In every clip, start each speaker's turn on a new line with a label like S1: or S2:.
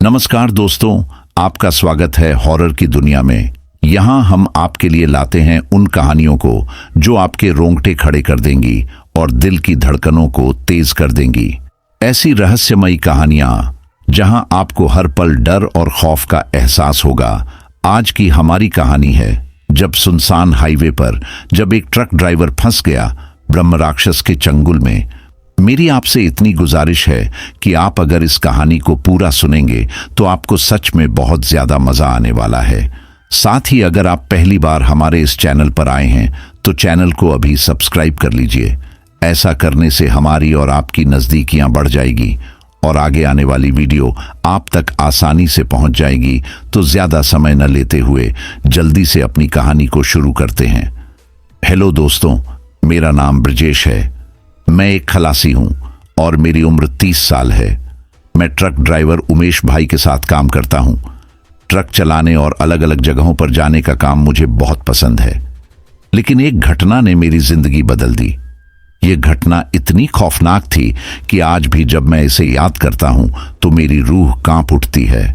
S1: नमस्कार दोस्तों, आपका स्वागत है हॉरर की दुनिया में। यहाँ हम आपके लिए लाते हैं उन कहानियों को जो आपके रोंगटे खड़े कर देंगी और दिल की धड़कनों को तेज कर देंगी। ऐसी रहस्यमयी कहानियां जहां आपको हर पल डर और खौफ का एहसास होगा। आज की हमारी कहानी है जब सुनसान हाईवे पर जब एक ट्रक ड्राइवर फंस गया ब्रह्म राक्षस के चंगुल में। मेरी आपसे इतनी गुजारिश है कि आप अगर इस कहानी को पूरा सुनेंगे तो आपको सच में बहुत ज्यादा मजा आने वाला है। साथ ही अगर आप पहली बार हमारे इस चैनल पर आए हैं तो चैनल को अभी सब्सक्राइब कर लीजिए। ऐसा करने से हमारी और आपकी नजदीकियां बढ़ जाएगी और आगे आने वाली वीडियो आप तक आसानी से पहुंच जाएगी। तो ज्यादा समय न लेते हुए जल्दी से अपनी कहानी को शुरू करते हैं। हेलो दोस्तों, मेरा नाम ब्रजेश है। मैं एक खलासी हूं और मेरी उम्र 30 साल है। मैं ट्रक ड्राइवर उमेश भाई के साथ काम करता हूं। ट्रक चलाने और अलग अलग जगहों पर जाने का काम मुझे बहुत पसंद है। लेकिन एक घटना ने मेरी जिंदगी बदल दी। ये घटना इतनी खौफनाक थी कि आज भी जब मैं इसे याद करता हूं तो मेरी रूह कांप उठती है।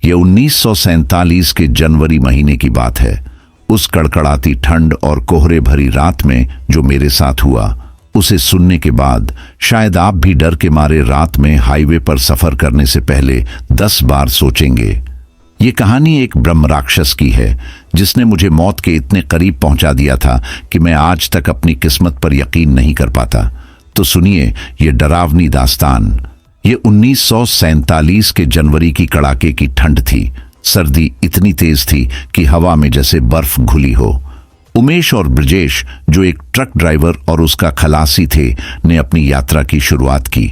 S1: ये 1947 के जनवरी महीने की बात है। उस कड़कड़ाती ठंड और कोहरे भरी रात में जो मेरे साथ हुआ, उसे सुनने के बाद शायद आप भी डर के मारे रात में हाईवे पर सफर करने से पहले 10 बार सोचेंगे। ये कहानी एक ब्रह्म राक्षस की है जिसने मुझे मौत के इतने करीब पहुंचा दिया था कि मैं आज तक अपनी किस्मत पर यकीन नहीं कर पाता। तो सुनिए ये डरावनी दास्तान। ये 1947 के जनवरी की कड़ाके की ठंड थी। सर्दी इतनी तेज थी कि हवा में जैसे बर्फ घुली हो। उमेश और ब्रजेश, जो एक ट्रक ड्राइवर और उसका खलासी थे, ने अपनी यात्रा की शुरुआत की।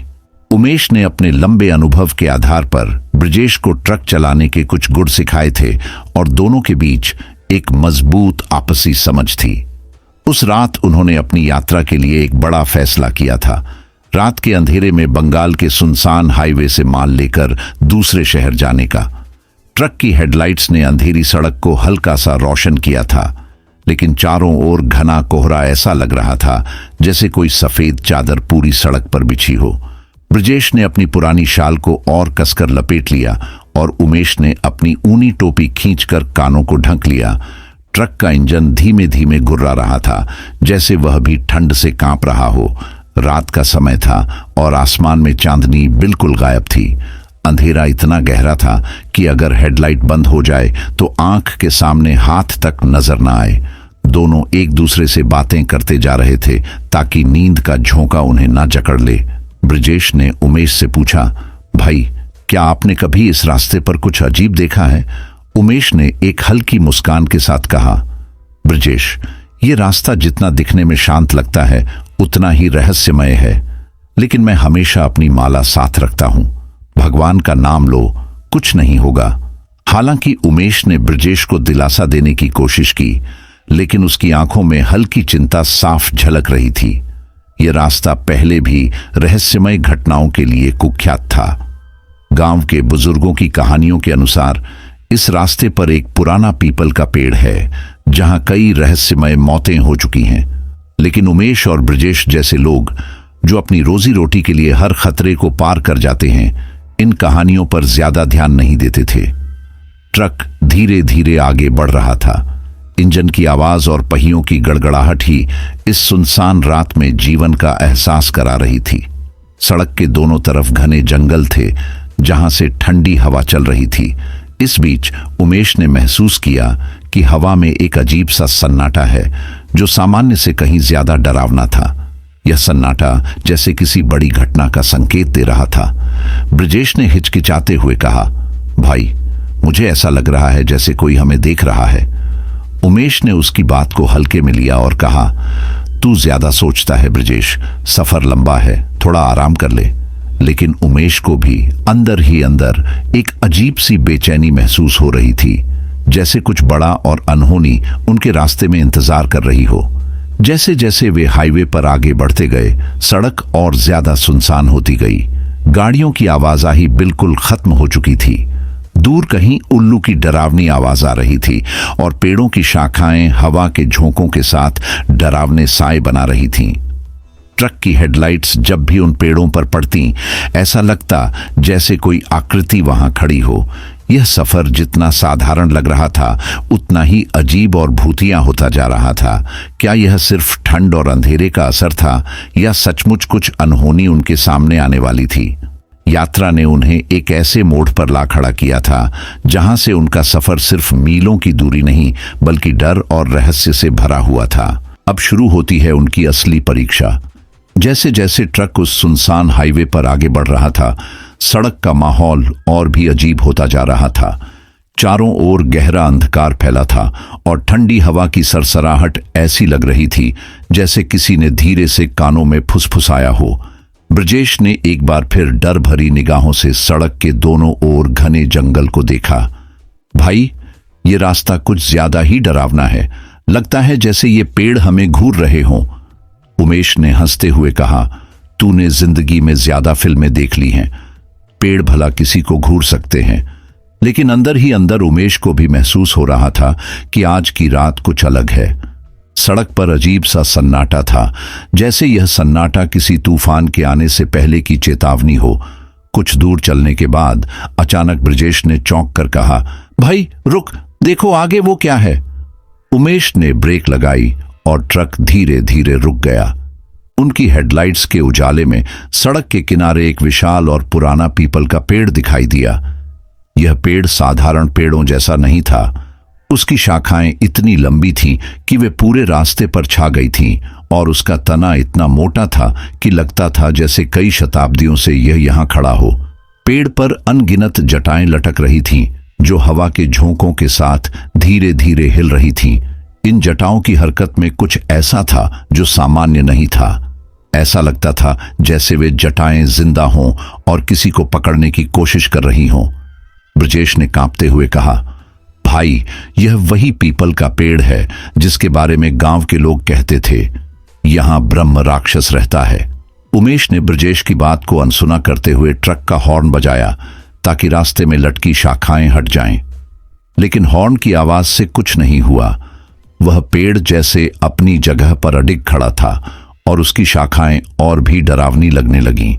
S1: उमेश ने अपने लंबे अनुभव के आधार पर ब्रजेश को ट्रक चलाने के कुछ गुर सिखाए थे और दोनों के बीच एक मजबूत आपसी समझ थी। उस रात उन्होंने अपनी यात्रा के लिए एक बड़ा फैसला किया था। रात के अंधेरे में बंगाल के सुनसान हाईवे से माल लेकर दूसरे शहर जाने का। ट्रक की हेडलाइट्स ने अंधेरी सड़क को हल्का सा रोशन किया था, लेकिन चारों ओर घना कोहरा ऐसा लग रहा था जैसे कोई सफेद चादर पूरी सड़क पर बिछी हो। ब्रजेश ने अपनी पुरानी शाल को और कसकर लपेट लिया और उमेश ने अपनी ऊनी टोपी खींचकर कानों को ढक लिया। ट्रक का इंजन धीमे धीमे गुर्रा रहा था, जैसे वह भी ठंड से कांप रहा हो। रात का समय था और आसमान में चांदनी बिल्कुल गायब थी। अंधेरा इतना गहरा था कि अगर हेडलाइट बंद हो जाए तो आंख के सामने हाथ तक नजर न आए। दोनों एक दूसरे से बातें करते जा रहे थे ताकि नींद का झोंका उन्हें ना जकड़ ले। ब्रजेश ने उमेश से पूछा, भाई क्या आपने कभी इस रास्ते पर कुछ अजीब देखा है? उमेश ने एक हल्की मुस्कान के साथ कहा, ब्रजेश, ये रास्ता जितना दिखने में शांत लगता है उतना ही रहस्यमय है। लेकिन मैं हमेशा अपनी माला साथ रखता हूं। भगवान का नाम लो, कुछ नहीं होगा। हालांकि उमेश ने ब्रजेश को दिलासा देने की कोशिश की, लेकिन उसकी आंखों में हल्की चिंता साफ झलक रही थी। यह रास्ता पहले भी रहस्यमय घटनाओं के लिए कुख्यात था। गांव के बुजुर्गों की कहानियों के अनुसार इस रास्ते पर एक पुराना पीपल का पेड़ है जहां कई रहस्यमय मौतें हो चुकी हैं। लेकिन उमेश और ब्रजेश जैसे लोग जो अपनी रोजी रोटी के लिए हर खतरे को पार कर जाते हैं, इन कहानियों पर ज्यादा ध्यान नहीं देते थे। ट्रक धीरे धीरे आगे बढ़ रहा था। इंजन की आवाज और पहियों की गड़गड़ाहट ही इस सुनसान रात में जीवन का एहसास करा रही थी। सड़क के दोनों तरफ घने जंगल थे जहां से ठंडी हवा चल रही थी। इस बीच उमेश ने महसूस किया कि हवा में एक अजीब सा सन्नाटा है जो सामान्य से कहीं ज्यादा डरावना था। यह सन्नाटा जैसे किसी बड़ी घटना का संकेत दे रहा था। ब्रजेश ने हिचकिचाते हुए कहा, भाई मुझे ऐसा लग रहा है जैसे कोई हमें देख रहा है। उमेश ने उसकी बात को हल्के में लिया और कहा, तू ज्यादा सोचता है ब्रजेश, सफर लंबा है, थोड़ा आराम कर ले। लेकिन उमेश को भी अंदर ही अंदर एक अजीब सी बेचैनी महसूस हो रही थी, जैसे कुछ बड़ा और अनहोनी उनके रास्ते में इंतजार कर रही हो। जैसे जैसे वे हाईवे पर आगे बढ़ते गए, सड़क और ज्यादा सुनसान होती गई। गाड़ियों की आवाजाही बिल्कुल खत्म हो चुकी थी। दूर कहीं उल्लू की डरावनी आवाज आ रही थी और पेड़ों की शाखाएं हवा के झोंकों के साथ डरावने साए बना रही थीं। ट्रक की हेडलाइट्स जब भी उन पेड़ों पर पड़ती, ऐसा लगता जैसे कोई आकृति वहां खड़ी हो। यह सफर जितना साधारण लग रहा था, उतना ही अजीब और भूतिया होता जा रहा था। क्या यह सिर्फ ठंड और अंधेरे का असर था, या सचमुच कुछ अनहोनी उनके सामने आने वाली थी? यात्रा ने उन्हें एक ऐसे मोड़ पर ला खड़ा किया था जहां से उनका सफर सिर्फ मीलों की दूरी नहीं, बल्कि डर और रहस्य से भरा हुआ था। अब शुरू होती है उनकी असली परीक्षा। जैसे जैसे ट्रक उस सुनसान हाईवे पर आगे बढ़ रहा था, सड़क का माहौल और भी अजीब होता जा रहा था। चारों ओर गहरा अंधकार फैला था और ठंडी हवा की सरसराहट ऐसी लग रही थी जैसे किसी ने धीरे से कानों में फुसफुसाया हो। ब्रजेश ने एक बार फिर डर भरी निगाहों से सड़क के दोनों ओर घने जंगल को देखा। भाई, ये रास्ता कुछ ज्यादा ही डरावना है। लगता है जैसे ये पेड़ हमें घूर रहे हों। उमेश ने हंसते हुए कहा, तूने जिंदगी में ज्यादा फिल्में देख ली हैं। पेड़ भला किसी को घूर सकते हैं। लेकिन अंदर ही अंदर उमेश को भी महसूस हो रहा था कि आज की रात कुछ अलग है। सड़क पर अजीब सा सन्नाटा था, जैसे यह सन्नाटा किसी तूफान के आने से पहले की चेतावनी हो। कुछ दूर चलने के बाद अचानक ब्रजेश ने चौंक कर कहा, भाई रुक, देखो आगे वो क्या है। उमेश ने ब्रेक लगाई और ट्रक धीरे धीरे रुक गया। उनकी हेडलाइट्स के उजाले में सड़क के किनारे एक विशाल और पुराना पीपल का पेड़ दिखाई दिया। यह पेड़ साधारण पेड़ों जैसा नहीं था। उसकी शाखाएं इतनी लंबी थीं कि वे पूरे रास्ते पर छा गई थीं, और उसका तना इतना मोटा था कि लगता था जैसे कई शताब्दियों से यह यहां खड़ा हो। पेड़ पर अनगिनत जटाएं लटक रही थीं, जो हवा के झोंकों के साथ धीरे धीरे हिल रही थीं। इन जटाओं की हरकत में कुछ ऐसा था जो सामान्य नहीं था। ऐसा लगता था जैसे वे जटाएं जिंदा हों और किसी को पकड़ने की कोशिश कर रही हों। ब्रजेश ने कांपते हुए कहा, भाई, यह वही पीपल का पेड़ है जिसके बारे में गांव के लोग कहते थे। यहां ब्रह्म राक्षस रहता है। उमेश ने ब्रजेश की बात को अनसुना करते हुए ट्रक का हॉर्न बजाया ताकि रास्ते में लटकी शाखाएं हट जाएं। लेकिन हॉर्न की आवाज से कुछ नहीं हुआ। वह पेड़ जैसे अपनी जगह पर अडिग खड़ा था और उसकी शाखाएं और भी डरावनी लगने लगीं।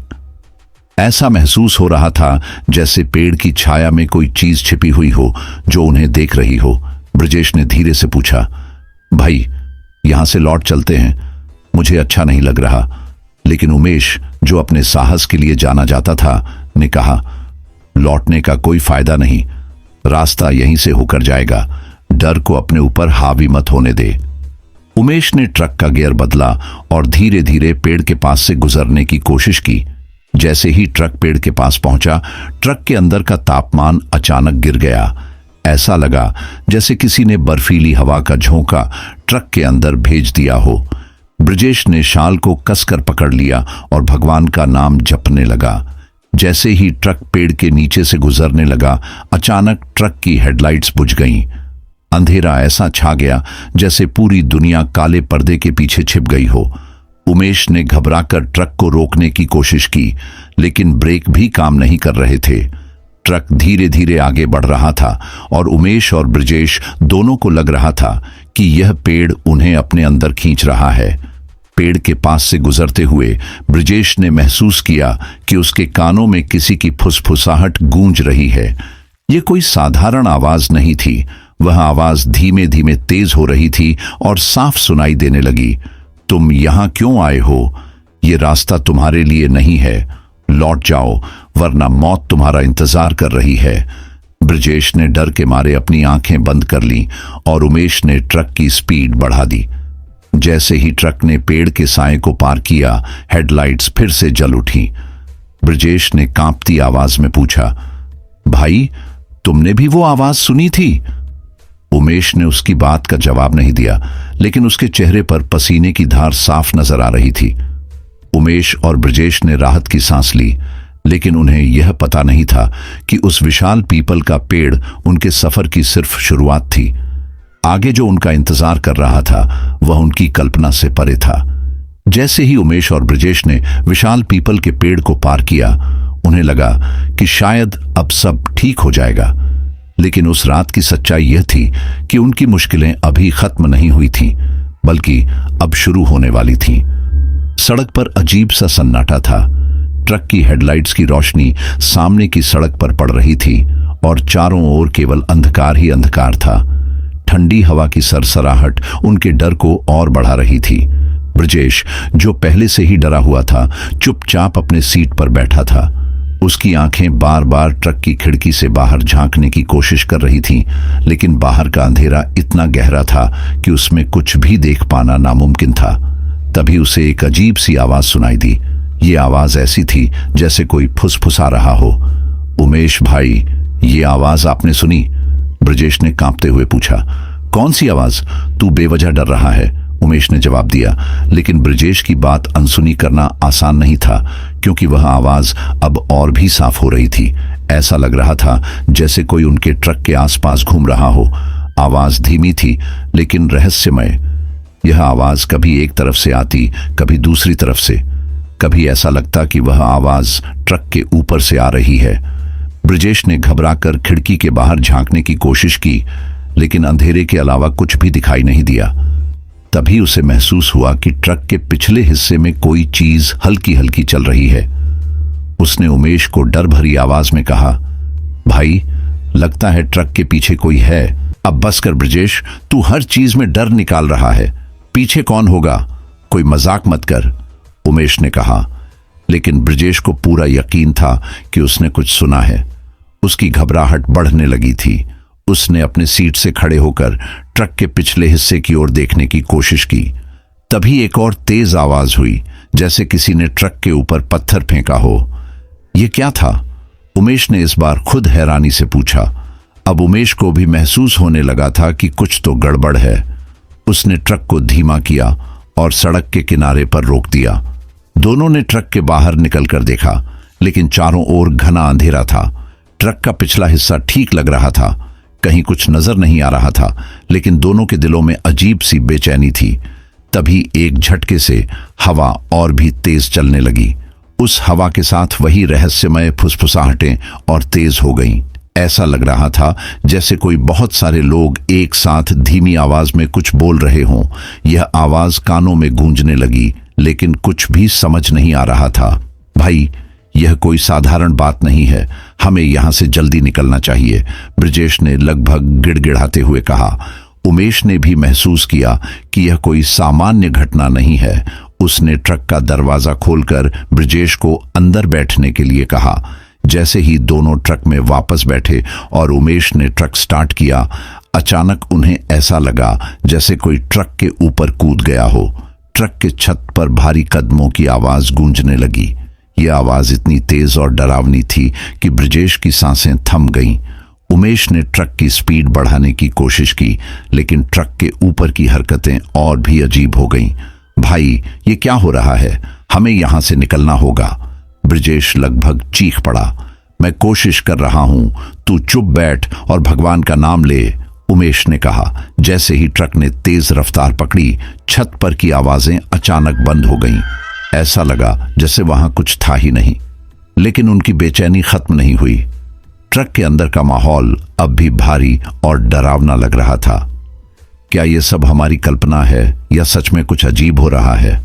S1: ऐसा महसूस हो रहा था जैसे पेड़ की छाया में कोई चीज छिपी हुई हो जो उन्हें देख रही हो। ब्रजेश ने धीरे से पूछा, भाई, यहां से लौट चलते हैं? मुझे अच्छा नहीं लग रहा। लेकिन उमेश, जो अपने साहस के लिए जाना जाता था, ने कहा, लौटने का कोई फायदा नहीं। रास्ता यहीं से होकर जाएगा। डर को अपने ऊपर हावी मत होने दे। उमेश ने ट्रक का गियर बदला और धीरे धीरे पेड़ के पास से गुजरने की कोशिश की। जैसे ही ट्रक पेड़ के पास पहुंचा, ट्रक के अंदर का तापमान अचानक गिर गया। ऐसा लगा जैसे किसी ने बर्फीली हवा का झोंका ट्रक के अंदर भेज दिया हो। ब्रजेश ने शाल को कसकर पकड़ लिया और भगवान का नाम जपने लगा। जैसे ही ट्रक पेड़ के नीचे से गुजरने लगा, अचानक ट्रक की हेडलाइट्स बुझ गईं। अंधेरा ऐसा छा गया जैसे पूरी दुनिया काले पर्दे के पीछे छिप गई हो। उमेश ने घबराकर ट्रक को रोकने की कोशिश की, लेकिन ब्रेक भी काम नहीं कर रहे थे। ट्रक धीरे धीरे आगे बढ़ रहा था और उमेश और ब्रजेश दोनों को लग रहा था कि यह पेड़ उन्हें अपने अंदर खींच रहा है। पेड़ के पास से गुजरते हुए ब्रजेश ने महसूस किया कि उसके कानों में किसी की फुसफुसाहट गूंज रही है। यह कोई साधारण आवाज नहीं थी। वह आवाज धीमे धीमे तेज हो रही थी और साफ सुनाई देने लगी, तुम यहां क्यों आए हो? यह रास्ता तुम्हारे लिए नहीं है। लौट जाओ, वरना मौत तुम्हारा इंतजार कर रही है। ब्रजेश ने डर के मारे अपनी आंखें बंद कर लीं और उमेश ने ट्रक की स्पीड बढ़ा दी। जैसे ही ट्रक ने पेड़ के साए को पार किया, हेडलाइट्स फिर से जल उठी। ब्रजेश ने कांपती आवाज में पूछा, भाई, तुमने भी वो आवाज सुनी थी? उमेश ने उसकी बात का जवाब नहीं दिया, लेकिन उसके चेहरे पर पसीने की धार साफ नजर आ रही थी। उमेश और ब्रजेश ने राहत की सांस ली, लेकिन उन्हें यह पता नहीं था कि उस विशाल पीपल का पेड़ उनके सफर की सिर्फ शुरुआत थी। आगे जो उनका इंतजार कर रहा था वह उनकी कल्पना से परे था। जैसे ही उमेश और ब्रजेश ने विशाल पीपल के पेड़ को पार किया, उन्हें लगा कि शायद अब सब ठीक हो जाएगा। लेकिन उस रात की सच्चाई यह थी कि उनकी मुश्किलें अभी खत्म नहीं हुई थीं, बल्कि अब शुरू होने वाली थीं। सड़क पर अजीब सा सन्नाटा था। ट्रक की हेडलाइट्स की रोशनी सामने की सड़क पर पड़ रही थी और चारों ओर केवल अंधकार ही अंधकार था। ठंडी हवा की सरसराहट उनके डर को और बढ़ा रही थी। ब्रजेश, जो पहले से ही डरा हुआ था, चुपचाप अपने सीट पर बैठा था। उसकी आंखें बार बार ट्रक की खिड़की से बाहर झांकने की कोशिश कर रही थीं, लेकिन बाहर का अंधेरा इतना गहरा था कि उसमें कुछ भी देख पाना नामुमकिन था। तभी उसे एक अजीब सी आवाज सुनाई दी। ये आवाज ऐसी थी जैसे कोई फुसफुसा रहा हो। उमेश भाई, ये आवाज आपने सुनी? ब्रजेश ने कांपते हुए पूछा। कौन सी आवाज? तू बेवजह डर रहा है, उमेश ने जवाब दिया। लेकिन ब्रजेश की बात अनसुनी करना आसान नहीं था, क्योंकि वह आवाज अब और भी साफ हो रही थी। ऐसा लग रहा था जैसे कोई उनके ट्रक के आसपास घूम रहा हो। आवाज धीमी थी लेकिन रहस्यमय। यह आवाज कभी एक तरफ से आती, कभी दूसरी तरफ से। कभी ऐसा लगता कि वह आवाज ट्रक के ऊपर से आ रही है। ब्रजेश ने घबराकर खिड़की के बाहर झांकने की कोशिश की, लेकिन अंधेरे के अलावा कुछ भी दिखाई नहीं दिया। तभी उसे महसूस हुआ कि ट्रक के पिछले हिस्से में कोई चीज हल्की हल्की चल रही है। उसने उमेश को डर भरी आवाज में कहा, भाई, लगता है ट्रक के पीछे कोई है। अब बस कर ब्रजेश, तू हर चीज में डर निकाल रहा है। पीछे कौन होगा? कोई मजाक मत कर, उमेश ने कहा। लेकिन ब्रजेश को पूरा यकीन था कि उसने कुछ सुना है। उसकी घबराहट बढ़ने लगी थी। उसने अपने सीट से खड़े होकर ट्रक के पिछले हिस्से की ओर देखने की कोशिश की। तभी एक और तेज आवाज हुई, जैसे किसी ने ट्रक के ऊपर पत्थर फेंका हो। यह क्या था? उमेश ने इस बार खुद हैरानी से पूछा। अब उमेश को भी महसूस होने लगा था कि कुछ तो गड़बड़ है। उसने ट्रक को धीमा किया और सड़क के किनारे पर रोक दिया। दोनों ने ट्रक के बाहर निकलकर देखा, लेकिन चारों ओर घना अंधेरा था। ट्रक का पिछला हिस्सा ठीक लग रहा था, कहीं कुछ नजर नहीं आ रहा था, लेकिन दोनों के दिलों में अजीब सी बेचैनी थी। तभी एक झटके से हवा और भी तेज चलने लगी। उस हवा के साथ वही रहस्यमय फुसफुसाहटें और तेज हो गईं। ऐसा लग रहा था जैसे कोई बहुत सारे लोग एक साथ धीमी आवाज में कुछ बोल रहे हों। यह आवाज कानों में गूंजने लगी, लेकिन कुछ भी समझ नहीं आ रहा था। भाई, यह कोई साधारण बात नहीं है, हमें यहां से जल्दी निकलना चाहिए, ब्रजेश ने लगभग गिड़गिड़ाते हुए कहा। उमेश ने भी महसूस किया कि यह कोई सामान्य घटना नहीं है। उसने ट्रक का दरवाजा खोलकर ब्रजेश को अंदर बैठने के लिए कहा। जैसे ही दोनों ट्रक में वापस बैठे और उमेश ने ट्रक स्टार्ट किया, अचानक उन्हें ऐसा लगा जैसे कोई ट्रक के ऊपर कूद गया हो। ट्रक के छत पर भारी कदमों की आवाज गूंजने लगी। यह आवाज इतनी तेज और डरावनी थी कि ब्रजेश की सांसें थम गईं। उमेश ने ट्रक की स्पीड बढ़ाने की कोशिश की, लेकिन ट्रक के ऊपर की हरकतें और भी अजीब हो गईं। भाई, ये क्या हो रहा है? हमें यहां से निकलना होगा, ब्रजेश लगभग चीख पड़ा। मैं कोशिश कर रहा हूं, तू चुप बैठ और भगवान का नाम ले, उमेश ने कहा। जैसे ही ट्रक ने तेज रफ्तार पकड़ी, छत पर की आवाजें अचानक बंद हो गईं। ऐसा लगा जैसे वहां कुछ था ही नहीं। लेकिन उनकी बेचैनी खत्म नहीं हुई। ट्रक के अंदर का माहौल अब भी भारी और डरावना लग रहा था। क्या यह सब हमारी कल्पना है या सच में कुछ अजीब हो रहा है?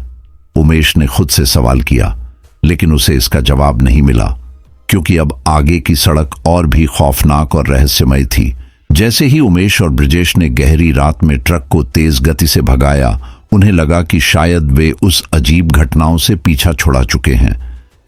S1: उमेश ने खुद से सवाल किया, लेकिन उसे इसका जवाब नहीं मिला, क्योंकि अब आगे की सड़क और भी खौफनाक और रहस्यमय थी। जैसे ही उमेश और ब्रजेश ने गहरी रात में ट्रक को तेज गति से भगाया, उन्हें लगा कि शायद वे उस अजीब घटनाओं से पीछा छुड़ा चुके हैं।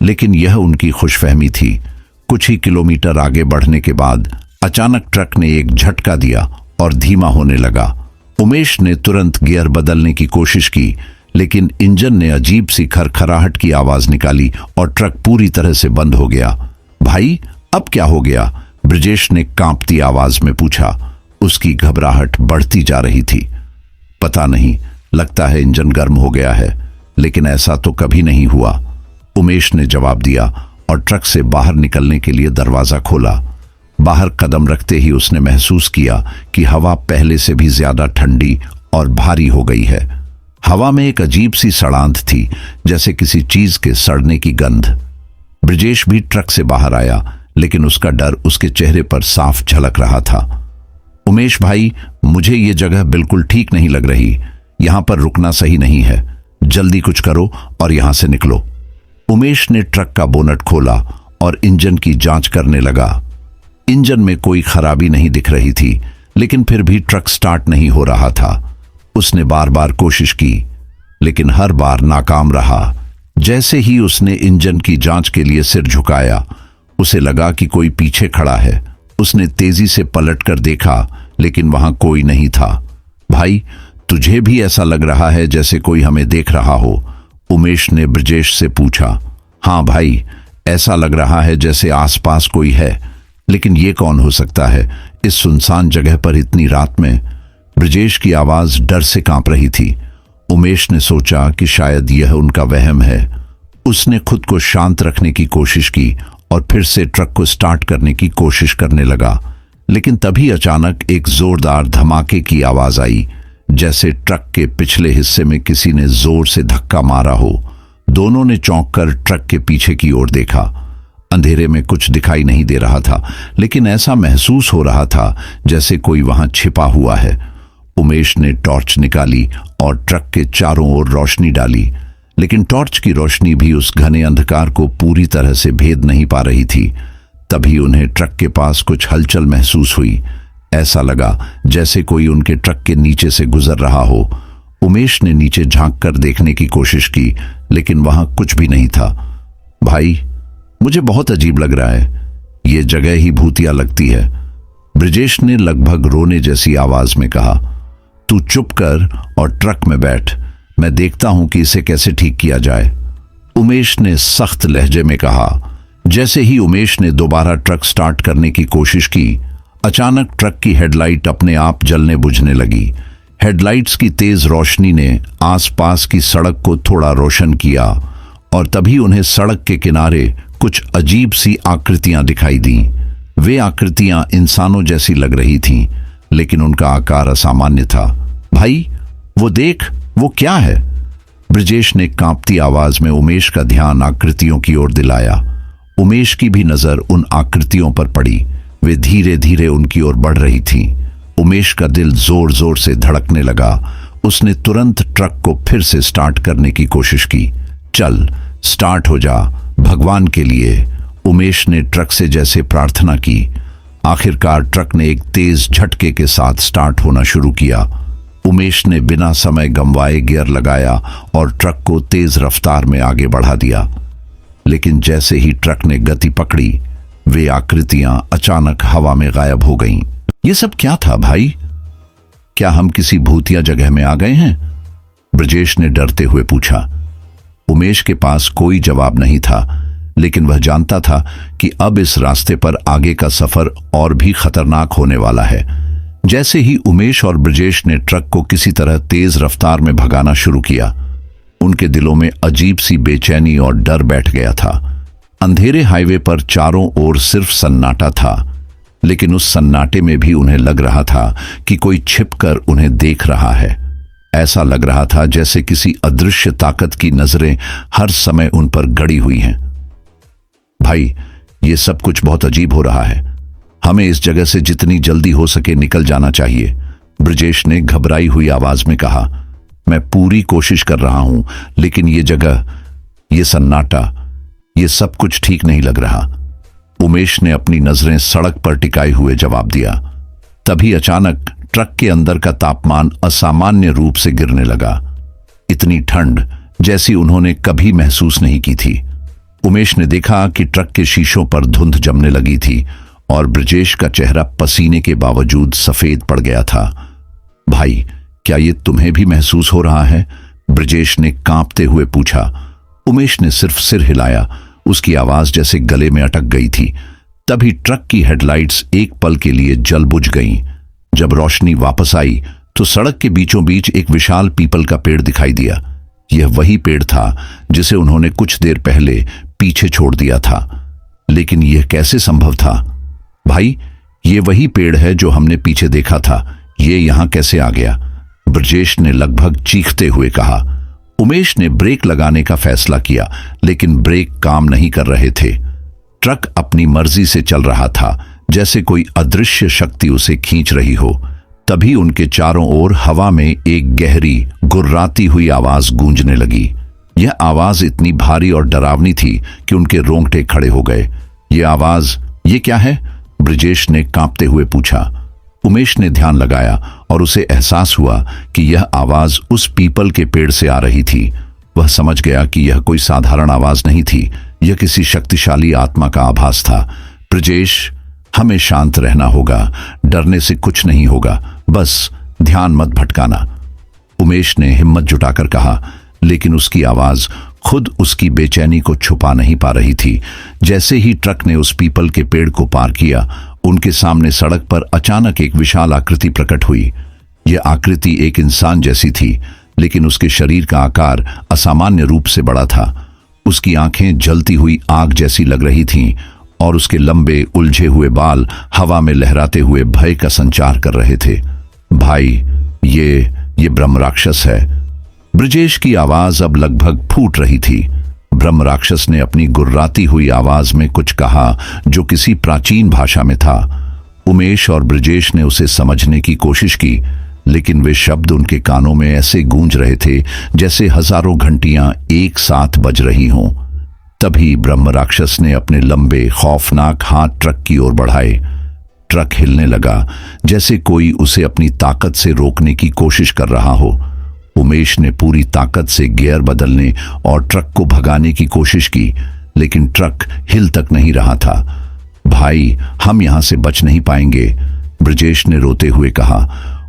S1: लेकिन यह उनकी खुशफहमी थी। कुछ ही किलोमीटर आगे बढ़ने के बाद अचानक ट्रक ने एक झटका दिया और धीमा होने लगा। उमेश ने तुरंत गियर बदलने की कोशिश की, लेकिन इंजन ने अजीब सी खरखराहट की आवाज निकाली और ट्रक पूरी तरह से बंद हो गया। भाई, अब क्या हो गया? ब्रजेश ने कांपती आवाज में पूछा। उसकी घबराहट बढ़ती जा रही थी। पता नहीं, लगता है इंजन गर्म हो गया है, लेकिन ऐसा तो कभी नहीं हुआ, उमेश ने जवाब दिया और ट्रक से बाहर निकलने के लिए दरवाजा खोला। बाहर कदम रखते ही उसने महसूस किया कि हवा पहले से भी ज्यादा ठंडी और भारी हो गई है। हवा में एक अजीब सी सड़ांध थी, जैसे किसी चीज के सड़ने की गंध। ब्रजेश भी ट्रक से बाहर आया, लेकिन उसका डर उसके चेहरे पर साफ झलक रहा था। उमेश भाई, मुझे ये जगह बिल्कुल ठीक नहीं लग रही, यहां पर रुकना सही नहीं है, जल्दी कुछ करो और यहां से निकलो। उमेश ने ट्रक का बोनट खोला और इंजन की जांच करने लगा। इंजन में कोई खराबी नहीं दिख रही थी, लेकिन फिर भी ट्रक स्टार्ट नहीं हो रहा था। उसने बार बार कोशिश की, लेकिन हर बार नाकाम रहा। जैसे ही उसने इंजन की जांच के लिए सिर झुकाया, उसे लगा कि कोई पीछे खड़ा है। उसने तेजी से पलटकर देखा, लेकिन वहां कोई नहीं था। भाई, तुझे भी ऐसा लग रहा है जैसे कोई हमें देख रहा हो? उमेश ने ब्रजेश से पूछा। हाँ भाई, ऐसा लग रहा है जैसे आसपास कोई है, लेकिन ये कौन हो सकता है इस सुनसान जगह पर इतनी रात में? ब्रजेश की आवाज डर से कांप रही थी। उमेश ने सोचा कि शायद यह उनका वहम है। उसने खुद को शांत रखने की कोशिश की और फिर से ट्रक को स्टार्ट करने की कोशिश करने लगा, लेकिन तभी अचानक एक जोरदार धमाके की आवाज आई, जैसे ट्रक के पिछले हिस्से में किसी ने जोर से धक्का मारा हो। दोनों ने चौंक कर ट्रक के पीछे की ओर देखा। अंधेरे में कुछ दिखाई नहीं दे रहा था, लेकिन ऐसा महसूस हो रहा था जैसे कोई वहां छिपा हुआ है। उमेश ने टॉर्च निकाली और ट्रक के चारों ओर रोशनी डाली, लेकिन टॉर्च की रोशनी भी उस घने अंधकार को पूरी तरह से भेद नहीं पा रही थी। तभी उन्हें ट्रक के पास कुछ हलचल महसूस हुई। ऐसा लगा जैसे कोई उनके ट्रक के नीचे से गुजर रहा हो। उमेश ने नीचे झांक कर देखने की कोशिश की, लेकिन वहां कुछ भी नहीं था। भाई, मुझे बहुत अजीब लग रहा है, ये जगह ही भूतिया लगती है, ब्रजेश ने लगभग रोने जैसी आवाज में कहा। तू चुप कर और ट्रक में बैठ, मैं देखता हूं कि इसे कैसे ठीक किया जाए, उमेश ने सख्त लहजे में कहा। जैसे ही उमेश ने दोबारा ट्रक स्टार्ट करने की कोशिश की, अचानक ट्रक की हेडलाइट अपने आप जलने बुझने लगी। हेडलाइट्स की तेज रोशनी ने आसपास की सड़क को थोड़ा रोशन किया और तभी उन्हें सड़क के किनारे कुछ अजीब सी आकृतियां दिखाई दी। वे आकृतियां इंसानों जैसी लग रही थीं, लेकिन उनका आकार असामान्य था। भाई, वो देख, वो क्या है? ब्रजेश ने कांपती आवाज में उमेश का ध्यान आकृतियों की ओर दिलाया। उमेश की भी नजर उन आकृतियों पर पड़ी। वे धीरे धीरे उनकी ओर बढ़ रही थीं। उमेश का दिल जोर जोर से धड़कने लगा। उसने तुरंत ट्रक को फिर से स्टार्ट करने की कोशिश की। चल, स्टार्ट हो जा, भगवान के लिए, उमेश ने ट्रक से जैसे प्रार्थना की। आखिरकार ट्रक ने एक तेज झटके के साथ स्टार्ट होना शुरू किया। उमेश ने बिना समय गंवाए गियर लगाया और ट्रक को तेज रफ्तार में आगे बढ़ा दिया। लेकिन जैसे ही ट्रक ने गति पकड़ी, वे आकृतियां अचानक हवा में गायब हो गईं। ये सब क्या था भाई? क्या हम किसी भूतिया जगह में आ गए हैं? ब्रजेश ने डरते हुए पूछा। उमेश के पास कोई जवाब नहीं था, लेकिन वह जानता था कि अब इस रास्ते पर आगे का सफर और भी खतरनाक होने वाला है। जैसे ही उमेश और ब्रजेश ने ट्रक को किसी तरह तेज रफ्तार में भगाना शुरू किया, उनके दिलों में अजीब सी बेचैनी और डर बैठ गया था। अंधेरे हाईवे पर चारों ओर सिर्फ सन्नाटा था, लेकिन उस सन्नाटे में भी उन्हें लग रहा था कि कोई छिपकर उन्हें देख रहा है। ऐसा लग रहा था जैसे किसी अदृश्य ताकत की नजरें हर समय उन पर गड़ी हुई हैं। भाई, ये सब कुछ बहुत अजीब हो रहा है, हमें इस जगह से जितनी जल्दी हो सके निकल जाना चाहिए, ब्रजेश ने घबराई हुई आवाज में कहा। मैं पूरी कोशिश कर रहा हूं, लेकिन ये जगह, ये सन्नाटा, ये सब कुछ ठीक नहीं लग रहा, उमेश ने अपनी नजरें सड़क पर टिकाए हुए जवाब दिया। तभी अचानक ट्रक के अंदर का तापमान असामान्य रूप से गिरने लगा। इतनी ठंड जैसी उन्होंने कभी महसूस नहीं की थी। उमेश ने देखा कि ट्रक के शीशों पर धुंध जमने लगी थी और ब्रजेश का चेहरा पसीने के बावजूद सफेद पड़ गया था। भाई, क्या ये तुम्हें भी महसूस हो रहा है? ब्रजेश ने कांपते हुए पूछा। उमेश ने सिर्फ सिर हिलाया। उसकी आवाज जैसे गले में अटक गई थी। तभी ट्रक की हेडलाइट्स एक पल के लिए जल बुझ गईं। जब रोशनी वापस आई तो सड़क के बीचों बीच एक विशाल पीपल का पेड़ दिखाई दिया। यह वही पेड़ था जिसे उन्होंने कुछ देर पहले पीछे छोड़ दिया था। लेकिन यह कैसे संभव था? भाई, ये वही पेड़ है जो हमने पीछे देखा था, ये यहां कैसे आ गया? ब्रजेश ने लगभग चीखते हुए कहा। उमेश ने ब्रेक लगाने का फैसला किया, लेकिन ब्रेक काम नहीं कर रहे थे। ट्रक अपनी मर्जी से चल रहा था, जैसे कोई अदृश्य शक्ति उसे खींच रही हो। तभी उनके चारों ओर हवा में एक गहरी गुर्राती हुई आवाज गूंजने लगी। यह आवाज इतनी भारी और डरावनी थी कि उनके रोंगटे खड़े हो गए। यह आवाज, ये क्या है? ब्रजेश ने कांपते हुए पूछा। उमेश ने ध्यान लगाया और उसे एहसास हुआ कि यह आवाज उस पीपल के पेड़ से आ रही थी। वह समझ गया कि यह कोई साधारण आवाज नहीं थी, यह किसी शक्तिशाली आत्मा का आभास था। ब्रजेश, हमें शांत रहना होगा, डरने से कुछ नहीं होगा, बस ध्यान मत भटकाना, उमेश ने हिम्मत जुटाकर कहा। लेकिन उसकी आवाज खुद उसकी बेचैनी को छुपा नहीं पा रही थी। जैसे ही ट्रक ने उस पीपल के पेड़ को पार किया, उनके सामने सड़क पर अचानक एक विशाल आकृति प्रकट हुई। यह आकृति एक इंसान जैसी थी, लेकिन उसके शरीर का आकार असामान्य रूप से बड़ा था। उसकी आंखें जलती हुई आग जैसी लग रही थीं और उसके लंबे उलझे हुए बाल हवा में लहराते हुए भय का संचार कर रहे थे। भाई, ये ब्रह्म राक्षस है। ब्रजेश की आवाज अब लगभग फूट रही थी। ब्रह्म राक्षस ने अपनी गुर्राती हुई आवाज में कुछ कहा जो किसी प्राचीन भाषा में था। उमेश और ब्रजेश ने उसे समझने की कोशिश की, लेकिन वे शब्द उनके कानों में ऐसे गूंज रहे थे जैसे हजारों घंटियां एक साथ बज रही हों। तभी ब्रह्म राक्षस ने अपने लंबे खौफनाक हाथ ट्रक की ओर बढ़ाए। ट्रक हिलने लगा, जैसे कोई उसे अपनी ताकत से रोकने की कोशिश कर रहा हो। उमेश ने पूरी ताकत से गियर बदलने और ट्रक को भगाने की कोशिश की, लेकिन ट्रक हिल तक नहीं रहा था। भाई, हम यहां से बच नहीं पाएंगे, ब्रजेश ने रोते हुए कहा।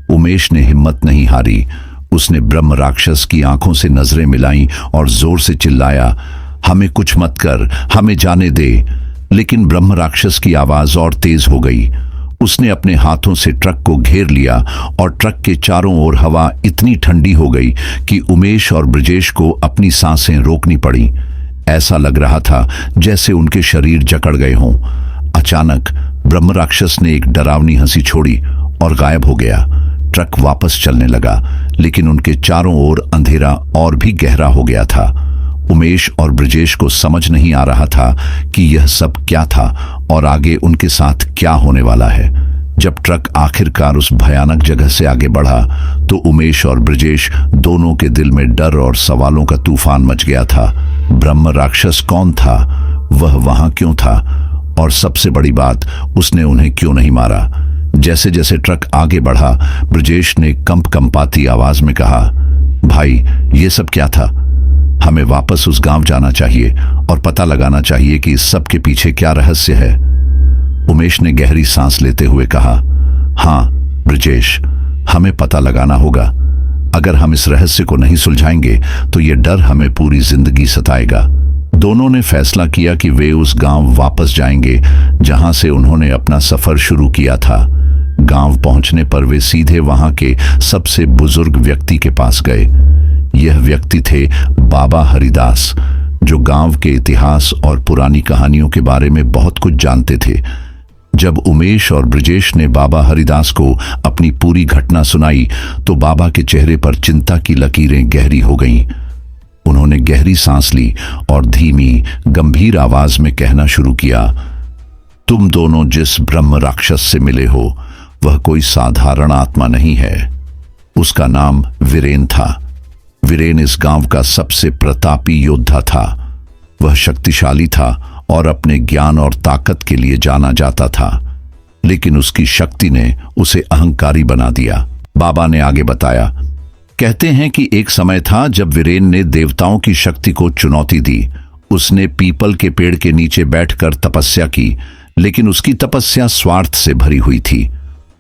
S1: उमेश ने हिम्मत नहीं हारी। उसने ब्रह्म राक्षस की आंखों से नजरें मिलाईं और जोर से चिल्लाया, हमें कुछ मत कर, हमें जाने दे। लेकिन ब्रह्म राक्षस की आवाज और तेज हो गई। उसने अपने हाथों से ट्रक को घेर लिया और ट्रक के चारों ओर हवा इतनी ठंडी हो गई कि उमेश और ब्रजेश को अपनी सांसें रोकनी पड़ी। ऐसा लग रहा था जैसे उनके शरीर जकड़ गए हों। अचानक ब्रह्म राक्षस ने एक डरावनी हंसी छोड़ी और गायब हो गया। ट्रक वापस चलने लगा, लेकिन उनके चारों ओर अंधेरा और भी गहरा हो गया था। उमेश और ब्रजेश को समझ नहीं आ रहा था कि यह सब क्या था और आगे उनके साथ क्या होने वाला है। जब ट्रक आखिरकार उस भयानक जगह से आगे बढ़ा, तो उमेश और ब्रजेश दोनों के दिल में डर और सवालों का तूफान मच गया था। ब्रह्म राक्षस कौन था? वह वहां क्यों था? और सबसे बड़ी बात, उसने उन्हें क्यों नहीं मारा? जैसे जैसे ट्रक आगे बढ़ा, ब्रजेश ने कंपाती आवाज में कहा, भाई, ये सब क्या था? हमें वापस उस गांव जाना चाहिए और पता लगाना चाहिए कि इस सब के पीछे क्या रहस्य है। उमेश ने गहरी सांस लेते हुए कहा, हाँ ब्रजेश, हमें पता लगाना होगा। अगर हम इस रहस्य को नहीं सुलझाएंगे तो ये डर हमें पूरी जिंदगी सताएगा। दोनों ने फैसला किया कि वे उस गांव वापस जाएंगे जहां से उन्होंने अपना सफर शुरू किया था। गांव पहुंचने पर वे सीधे वहां के सबसे बुजुर्ग व्यक्ति के पास गए। यह व्यक्ति थे बाबा हरिदास, जो गांव के इतिहास और पुरानी कहानियों के बारे में बहुत कुछ जानते थे। जब उमेश और ब्रजेश ने बाबा हरिदास को अपनी पूरी घटना सुनाई, तो बाबा के चेहरे पर चिंता की लकीरें गहरी हो गईं। उन्होंने गहरी सांस ली और धीमी, गंभीर आवाज में कहना शुरू किया, तुम दोनों जिस ब्रह्म राक्षस से मिले हो, वह कोई साधारण आत्मा नहीं है। उसका नाम वीरेन था। वीरेन इस गांव का सबसे प्रतापी योद्धा था। वह शक्तिशाली था और अपने ज्ञान और ताकत के लिए जाना जाता था, लेकिन उसकी शक्ति ने उसे अहंकारी बना दिया। बाबा ने आगे बताया, कहते हैं कि एक समय था जब वीरेन ने देवताओं की शक्ति को चुनौती दी। उसने पीपल के पेड़ के नीचे बैठकर तपस्या की, लेकिन उसकी तपस्या स्वार्थ से भरी हुई थी।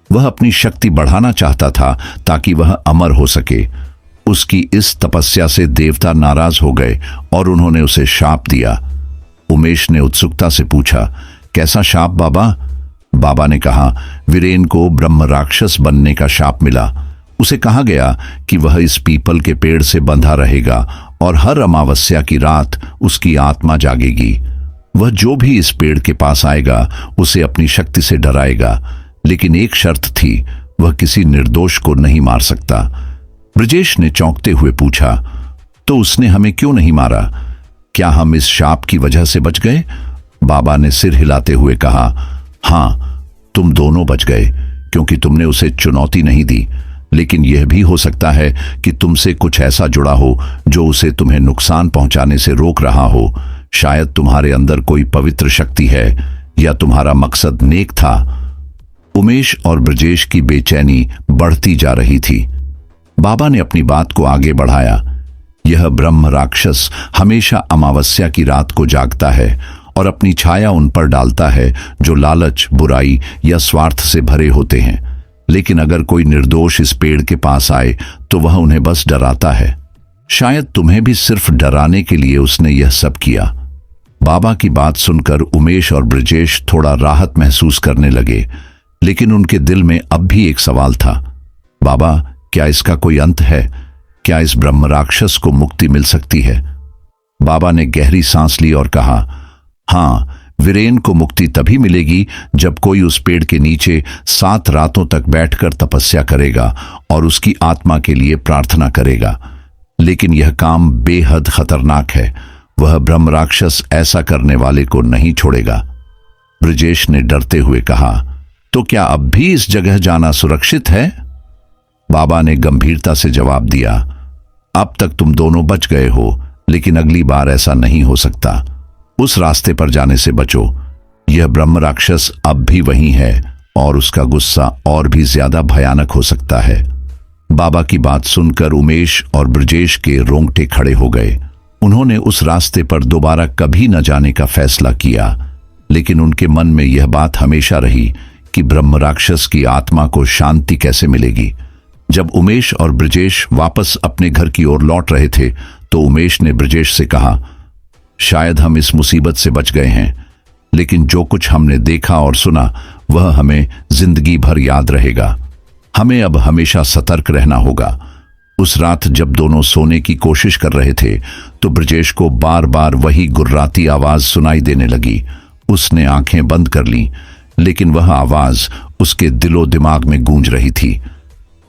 S1: वह अपनी शक्ति बढ़ाना चाहता था ताकि वह अमर हो सके। उसकी इस तपस्या से देवता नाराज हो गए और उन्होंने उसे शाप दिया। उमेश ने उत्सुकता से पूछा, कैसा शाप बाबा? बाबा ने कहा, वीरेन को ब्रह्म राक्षस बनने का शाप मिला। उसे कहा गया कि वह इस पीपल के पेड़ से बंधा रहेगा और हर अमावस्या की रात उसकी आत्मा जागेगी। वह जो भी इस पेड़ के पास आएगा उसे अपनी शक्ति से डराएगा, लेकिन एक शर्त थी, वह किसी निर्दोष को नहीं मार सकता। ब्रजेश ने चौंकते हुए पूछा, तो उसने हमें क्यों नहीं मारा? क्या हम इस शाप की वजह से बच गए? बाबा ने सिर हिलाते हुए कहा, हाँ, तुम दोनों बच गए, क्योंकि तुमने उसे चुनौती नहीं दी, लेकिन यह भी हो सकता है कि तुमसे कुछ ऐसा जुड़ा हो जो उसे तुम्हें नुकसान पहुंचाने से रोक रहा हो। शायद तुम्हारे अंदर कोई पवित्र शक्ति है या तुम्हारा मकसद नेक था। उमेश और ब्रजेश की बेचैनी बढ़ती जा रही थी। बाबा ने अपनी बात को आगे बढ़ाया। यह ब्रह्म राक्षस हमेशा अमावस्या की रात को जागता है और अपनी छाया उन पर डालता है जो लालच, बुराई या स्वार्थ से भरे होते हैं। लेकिन अगर कोई निर्दोष इस पेड़ के पास आए तो वह उन्हें बस डराता है। शायद तुम्हें भी सिर्फ डराने के लिए उसने यह सब किया। बाबा की बात सुनकर उमेश और ब्रजेश थोड़ा राहत महसूस करने लगे, लेकिन उनके दिल में अब भी एक सवाल था। बाबा, क्या इसका कोई अंत है? क्या इस ब्रह्म राक्षस को मुक्ति मिल सकती है? बाबा ने गहरी सांस ली और कहा, हाँ, वीरेन को मुक्ति तभी मिलेगी जब कोई उस पेड़ के नीचे 7 रातों तक बैठकर तपस्या करेगा और उसकी आत्मा के लिए प्रार्थना करेगा। लेकिन यह काम बेहद खतरनाक है। वह ब्रह्म राक्षस ऐसा करने वाले को नहीं छोड़ेगा। ब्रजेश ने डरते हुए कहा, तो क्या अब भी इस जगह जाना सुरक्षित है? बाबा ने गंभीरता से जवाब दिया, अब तक तुम दोनों बच गए हो, लेकिन अगली बार ऐसा नहीं हो सकता। उस रास्ते पर जाने से बचो। यह ब्रह्म राक्षस अब भी वहीं है और उसका गुस्सा और भी ज्यादा भयानक हो सकता है। बाबा की बात सुनकर उमेश और ब्रजेश के रोंगटे खड़े हो गए। उन्होंने उस रास्ते पर दोबारा कभी न जाने का फैसला किया, लेकिन उनके मन में यह बात हमेशा रही कि ब्रह्म राक्षस की आत्मा को शांति कैसे मिलेगी। जब उमेश और ब्रजेश वापस अपने घर की ओर लौट रहे थे तो उमेश ने ब्रजेश से कहा, शायद हम इस मुसीबत से बच गए हैं, लेकिन जो कुछ हमने देखा और सुना वह हमें जिंदगी भर याद रहेगा। हमें अब हमेशा सतर्क रहना होगा। उस रात जब दोनों सोने की कोशिश कर रहे थे तो ब्रजेश को बार बार वही गुर्राती आवाज सुनाई देने लगी। उसने आंखें बंद कर लीं, लेकिन वह आवाज उसके दिलो दिमाग में गूंज रही थी।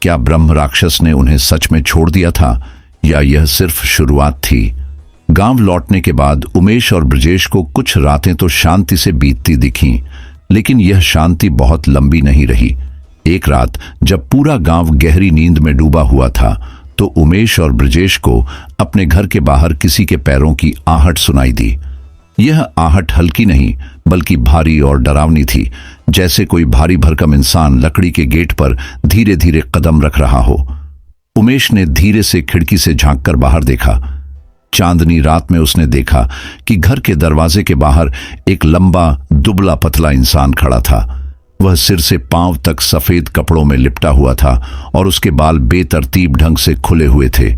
S1: क्या ब्रह्म राक्षस ने उन्हें सच में छोड़ दिया था या यह सिर्फ शुरुआत थी? गांव लौटने के बाद उमेश और ब्रजेश को कुछ रातें तो शांति से बीतती दिखीं, लेकिन यह शांति बहुत लंबी नहीं रही। एक रात जब पूरा गांव गहरी नींद में डूबा हुआ था तो उमेश और ब्रजेश को अपने घर के बाहर किसी के पैरों की आहट सुनाई दी। यह आहट हल्की नहीं बल्कि भारी और डरावनी थी, जैसे कोई भारी भरकम इंसान लकड़ी के गेट पर धीरे धीरे कदम रख रहा हो। उमेश ने धीरे से खिड़की से झांककर बाहर देखा। चांदनी रात में उसने देखा कि घर के दरवाजे के बाहर एक लंबा दुबला पतला इंसान खड़ा था। वह सिर से पांव तक सफेद कपड़ों में लिपटा हुआ था और उसके बाल बेतरतीब ढंग से खुले हुए थे।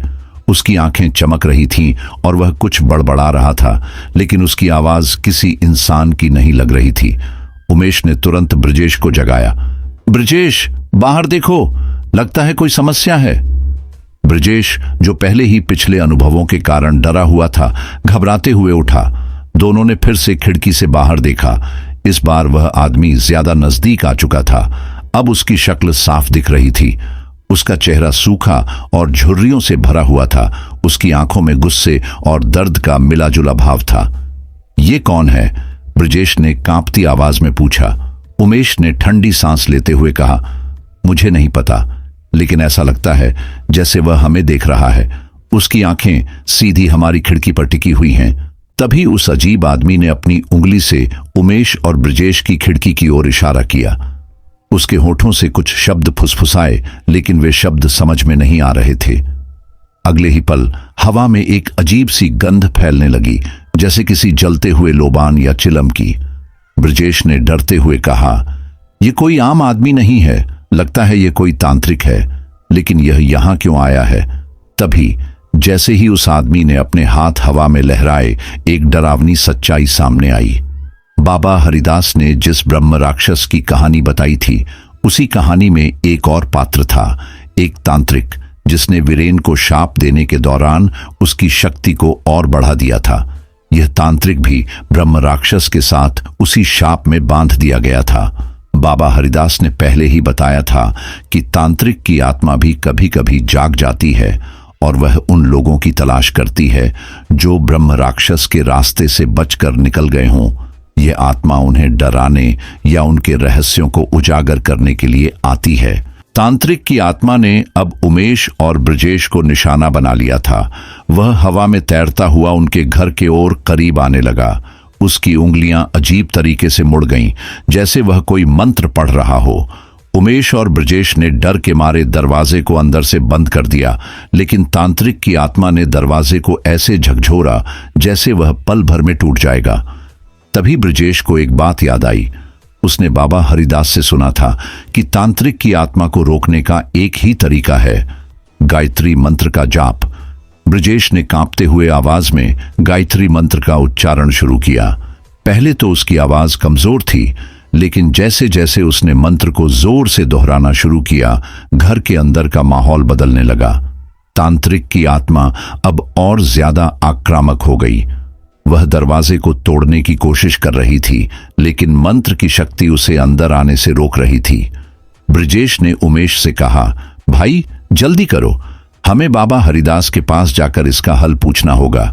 S1: उसकी आंखें चमक रही थीं और वह कुछ बड़बड़ा रहा था, लेकिन उसकी आवाज किसी इंसान की नहीं लग रही थी। उमेश ने तुरंत ब्रजेश को जगाया। ब्रजेश, बाहर देखो, लगता है कोई समस्या है। ब्रजेश, जो पहले ही पिछले अनुभवों के कारण डरा हुआ था, घबराते हुए उठा। दोनों ने फिर से खिड़की से बाहर देखा। इस बार वह आदमी ज्यादा नजदीक आ चुका था। अब उसकी शक्ल साफ दिख रही थी। उसका चेहरा सूखा और झुर्रियों से भरा हुआ था। उसकी आंखों में गुस्से और दर्द का मिलाजुला भाव था। ये कौन है? ब्रजेश ने कांपती आवाज में पूछा। उमेश ने ठंडी सांस लेते हुए कहा, मुझे नहीं पता, लेकिन ऐसा लगता है जैसे वह हमें देख रहा है। उसकी आंखें सीधी हमारी खिड़की पर टिकी हुई हैं। तभी उस अजीब आदमी ने अपनी उंगली से उमेश और ब्रजेश की खिड़की की ओर इशारा किया। उसके होठों से कुछ शब्द फुसफुसाए, लेकिन वे शब्द समझ में नहीं आ रहे थे। अगले ही पल हवा में एक अजीब सी गंध फैलने लगी, जैसे किसी जलते हुए लोबान या चिलम की। ब्रजेश ने डरते हुए कहा, यह कोई आम आदमी नहीं है, लगता है यह कोई तांत्रिक है, लेकिन यह यहां क्यों आया है? तभी जैसे ही उस आदमी ने अपने हाथ हवा में लहराए, एक डरावनी सच्चाई सामने आई। बाबा हरिदास ने जिस ब्रह्म राक्षस की कहानी बताई थी, उसी कहानी में एक और पात्र था, एक तांत्रिक, जिसने वीरेन को शाप देने के दौरान उसकी शक्ति को और बढ़ा दिया था। यह तांत्रिक भी ब्रह्म राक्षस के साथ उसी शाप में बांध दिया गया था। बाबा हरिदास ने पहले ही बताया था कि तांत्रिक की आत्मा भी कभी कभी जाग जाती है और वह उन लोगों की तलाश करती है जो ब्रह्म राक्षस के रास्ते से बचकर निकल गए हों। ये आत्मा उन्हें डराने या उनके रहस्यों को उजागर करने के लिए आती है। तांत्रिक की आत्मा ने अब उमेश और ब्रजेश को निशाना बना लिया था। वह हवा में तैरता हुआ उनके घर के ओर करीब आने लगा। उसकी उंगलियां अजीब तरीके से मुड़ गईं, जैसे वह कोई मंत्र पढ़ रहा हो। उमेश और ब्रजेश ने डर के मारे दरवाजे को अंदर से बंद कर दिया, लेकिन तांत्रिक की आत्मा ने दरवाजे को ऐसे झकझोरा जैसे वह पल भर में टूट जाएगा। तभी ब्रजेश को एक बात याद आई। उसने बाबा हरिदास से सुना था कि तांत्रिक की आत्मा को रोकने का एक ही तरीका है, गायत्री मंत्र का जाप। ब्रजेश ने कांपते हुए आवाज में गायत्री मंत्र का उच्चारण शुरू किया। पहले तो उसकी आवाज कमजोर थी, लेकिन जैसे जैसे उसने मंत्र को जोर से दोहराना शुरू किया, घर के अंदर का माहौल बदलने लगा। तांत्रिक की आत्मा अब और ज्यादा आक्रामक हो गई। वह दरवाजे को तोड़ने की कोशिश कर रही थी, लेकिन मंत्र की शक्ति उसे अंदर आने से रोक रही थी। ब्रजेश ने उमेश से कहा, भाई जल्दी करो, हमें बाबा हरिदास के पास जाकर इसका हल पूछना होगा।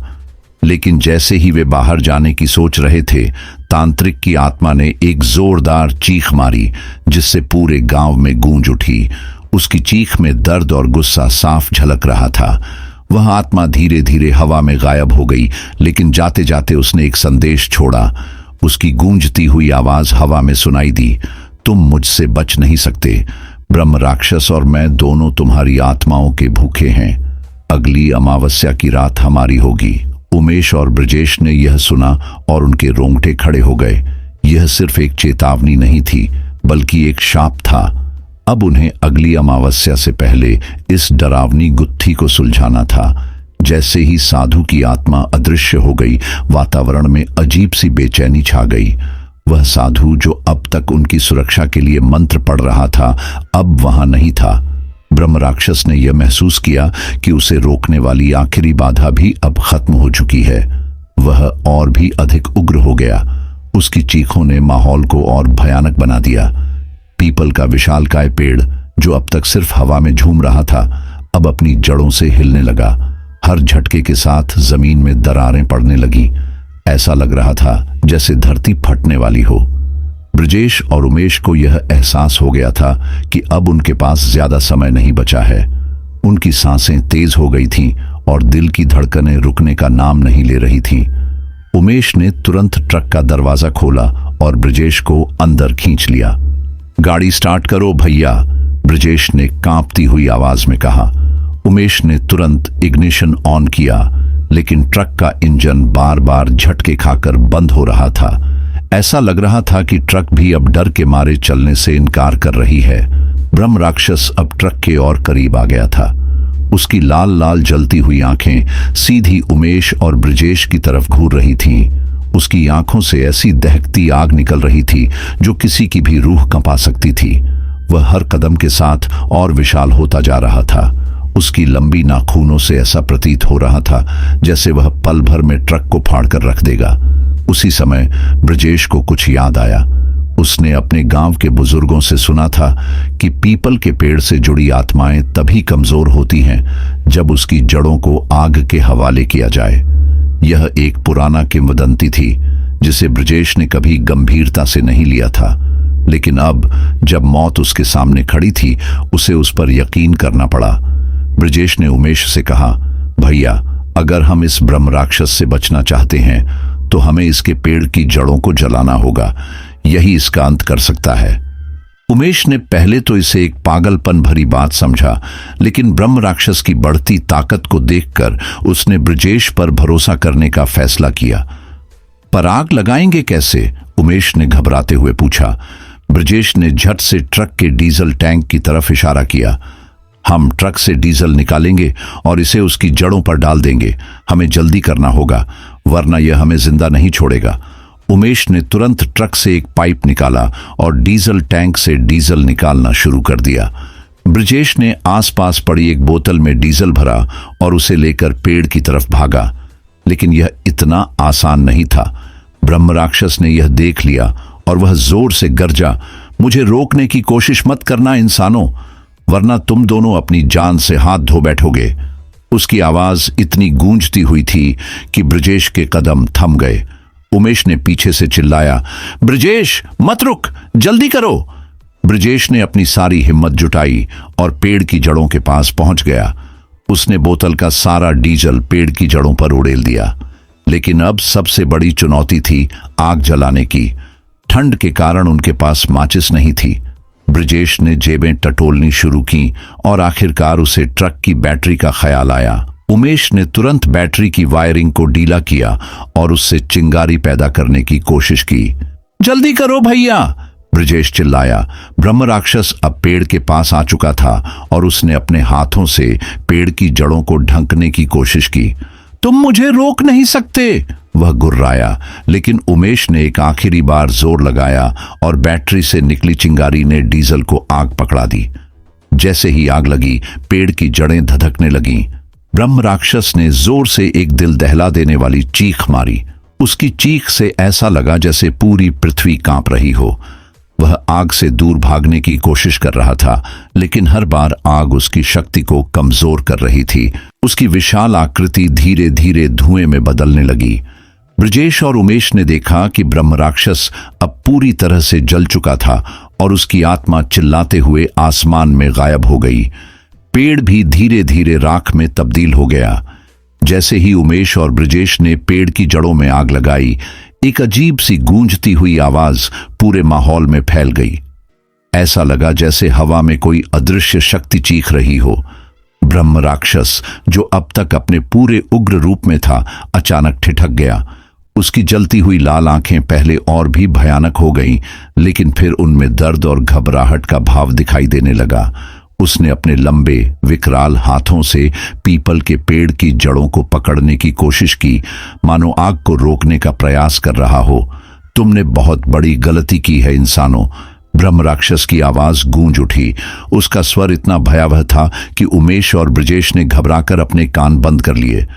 S1: लेकिन जैसे ही वे बाहर जाने की सोच रहे थे, तांत्रिक की आत्मा ने एक जोरदार चीख मारी, जिससे पूरे गांव में गूंज उठी। उसकी चीख में दर्द और गुस्सा साफ झलक रहा था। वह आत्मा धीरे धीरे हवा में गायब हो गई, लेकिन जाते जाते उसने एक संदेश छोड़ा। उसकी गूंजती हुई आवाज हवा में सुनाई दी, तुम मुझसे बच नहीं सकते। ब्रह्म राक्षस और मैं दोनों तुम्हारी आत्माओं के भूखे हैं। अगली अमावस्या की रात हमारी होगी। उमेश और ब्रजेश ने यह सुना और उनके रोंगटे खड़े हो गए। यह सिर्फ एक चेतावनी नहीं थी, बल्कि एक शाप था। अब उन्हें अगली अमावस्या से पहले इस डरावनी गुत्थी को सुलझाना था। जैसे ही साधु की आत्मा अदृश्य हो गई, वातावरण में अजीब सी बेचैनी छा गई। वह साधु जो अब तक उनकी सुरक्षा के लिए मंत्र पढ़ रहा था, अब वहां नहीं था। ब्रह्म राक्षस ने यह महसूस किया कि उसे रोकने वाली आखिरी बाधा भी अब खत्म हो चुकी है। वह और भी अधिक उग्र हो गया। उसकी चीखों ने माहौल को और भयानक बना दिया। पीपल का विशालकाय पेड़, जो अब तक सिर्फ हवा में झूम रहा था, अब अपनी जड़ों से हिलने लगा। हर झटके के साथ जमीन में दरारें पड़ने लगी। ऐसा लग रहा था जैसे धरती फटने वाली हो। ब्रजेश और उमेश को यह एहसास हो गया था कि अब उनके पास ज्यादा समय नहीं बचा है। उनकी सांसें तेज हो गई थीं और दिल की धड़कनें रुकने का नाम नहीं ले रही थीं। उमेश ने तुरंत ट्रक का दरवाजा खोला और ब्रजेश को अंदर खींच लिया। गाड़ी स्टार्ट करो भैया, ब्रजेश ने कांपती हुई आवाज में कहा। उमेश ने तुरंत इग्निशन ऑन किया, लेकिन ट्रक का इंजन बार बार झटके खाकर बंद हो रहा था। ऐसा लग रहा था कि ट्रक भी अब डर के मारे चलने से इनकार कर रही है। ब्रह्म राक्षस अब ट्रक के और करीब आ गया था। उसकी लाल लाल जलती हुई आंखें सीधी उमेश और ब्रजेश की तरफ घूर रही थीं। उसकी आंखों से ऐसी दहकती आग निकल रही थी जो किसी की भी रूह कंपा सकती थी। वह हर कदम के साथ और विशाल होता जा रहा था। उसकी लंबी नाखूनों से ऐसा प्रतीत हो रहा था जैसे वह पल भर में ट्रक को फाड़कर रख देगा। उसी समय ब्रजेश को कुछ याद आया। उसने अपने गांव के बुजुर्गों से सुना था कि पीपल के पेड़ से जुड़ी आत्माएं तभी कमजोर होती हैं जब उसकी जड़ों को आग के हवाले किया जाए। यह एक पुराना किंवदंती थी जिसे ब्रजेश ने कभी गंभीरता से नहीं लिया था, लेकिन अब जब मौत उसके सामने खड़ी थी, उसे उस पर यकीन करना पड़ा। ब्रजेश ने उमेश से कहा, भैया, अगर हम इस ब्रह्म राक्षस से बचना चाहते हैं तो हमें इसके पेड़ की जड़ों को जलाना होगा। यही इसका अंत कर सकता है। उमेश ने पहले तो इसे एक पागलपन भरी बात समझा, लेकिन ब्रह्म राक्षस की बढ़ती ताकत को देखकर उसने ब्रजेश पर भरोसा करने का फैसला किया। पर आग लगाएंगे कैसे? उमेश ने घबराते हुए पूछा। ब्रजेश ने झट से ट्रक के डीजल टैंक की तरफ इशारा किया। हम ट्रक से डीजल निकालेंगे और इसे उसकी जड़ों पर डाल देंगे। हमें जल्दी करना होगा, वरना यह हमें जिंदा नहीं छोड़ेगा। उमेश ने तुरंत ट्रक से एक पाइप निकाला और डीजल टैंक से डीजल निकालना शुरू कर दिया। ब्रजेश ने आसपास पड़ी एक बोतल में डीजल भरा और उसे लेकर पेड़ की तरफ भागा, लेकिन यह इतना आसान नहीं था। ब्रह्म राक्षस ने यह देख लिया और वह जोर से गरजा, मुझे रोकने की कोशिश मत करना इंसानों, वरना तुम दोनों अपनी जान से हाथ धो बैठोगे। उसकी आवाज इतनी गूंजती हुई थी कि ब्रजेश के कदम थम गए। उमेश ने पीछे से चिल्लाया, ब्रजेश मत रुक, जल्दी करो। ब्रजेश ने अपनी सारी हिम्मत जुटाई और पेड़ की जड़ों के पास पहुंच गया। उसने बोतल का सारा डीजल पेड़ की जड़ों पर उड़ेल दिया। लेकिन अब सबसे बड़ी चुनौती थी आग जलाने की। ठंड के कारण उनके पास माचिस नहीं थी। ब्रजेश ने जेबें टटोलनी शुरू की और आखिरकार उसे ट्रक की बैटरी का ख्याल आया। उमेश ने तुरंत बैटरी की वायरिंग को ढीला किया और उससे चिंगारी पैदा करने की कोशिश की। जल्दी करो भैया, ब्रजेश चिल्लाया। ब्रह्म राक्षस अब पेड़ के पास आ चुका था और उसने अपने हाथों से पेड़ की जड़ों को ढंकने की कोशिश की। तुम मुझे रोक नहीं सकते, वह गुर्राया। लेकिन उमेश ने एक आखिरी बार जोर लगाया और बैटरी से निकली चिंगारी ने डीजल को आग पकड़ा दी। जैसे ही आग लगी, पेड़ की जड़ें धधकने लगीं। ब्रह्म राक्षस ने जोर से एक दिल दहला देने वाली चीख मारी। उसकी चीख से ऐसा लगा जैसे पूरी पृथ्वी कांप रही हो। वह आग से दूर भागने की कोशिश कर रहा था, लेकिन हर बार आग उसकी शक्ति को कमजोर कर रही थी। उसकी विशाल आकृति धीरे धीरे धुएं में बदलने लगी। ब्रजेश और उमेश ने देखा कि ब्रह्म राक्षस अब पूरी तरह से जल चुका था और उसकी आत्मा चिल्लाते हुए आसमान में गायब हो गई। पेड़ भी धीरे धीरे राख में तब्दील हो गया। जैसे ही उमेश और ब्रजेश ने पेड़ की जड़ों में आग लगाई, एक अजीब सी गूंजती हुई आवाज पूरे माहौल में फैल गई। ऐसा लगा जैसे हवा में कोई अदृश्य शक्ति चीख रही हो। ब्रह्म राक्षस, जो अब तक अपने पूरे उग्र रूप में था, अचानक ठिठक गया। उसकी जलती हुई लाल आंखें पहले और भी भयानक हो गईं, लेकिन फिर उनमें दर्द और घबराहट का भाव दिखाई देने लगा। उसने अपने लंबे विकराल हाथों से पीपल के पेड़ की जड़ों को पकड़ने की कोशिश की, मानो आग को रोकने का प्रयास कर रहा हो। तुमने बहुत बड़ी गलती की है इंसानों, ब्रह्म राक्षस की आवाज गूंज उठी। उसका स्वर इतना भयावह था कि उमेश और ब्रजेश ने घबराकर अपने कान बंद कर लिए।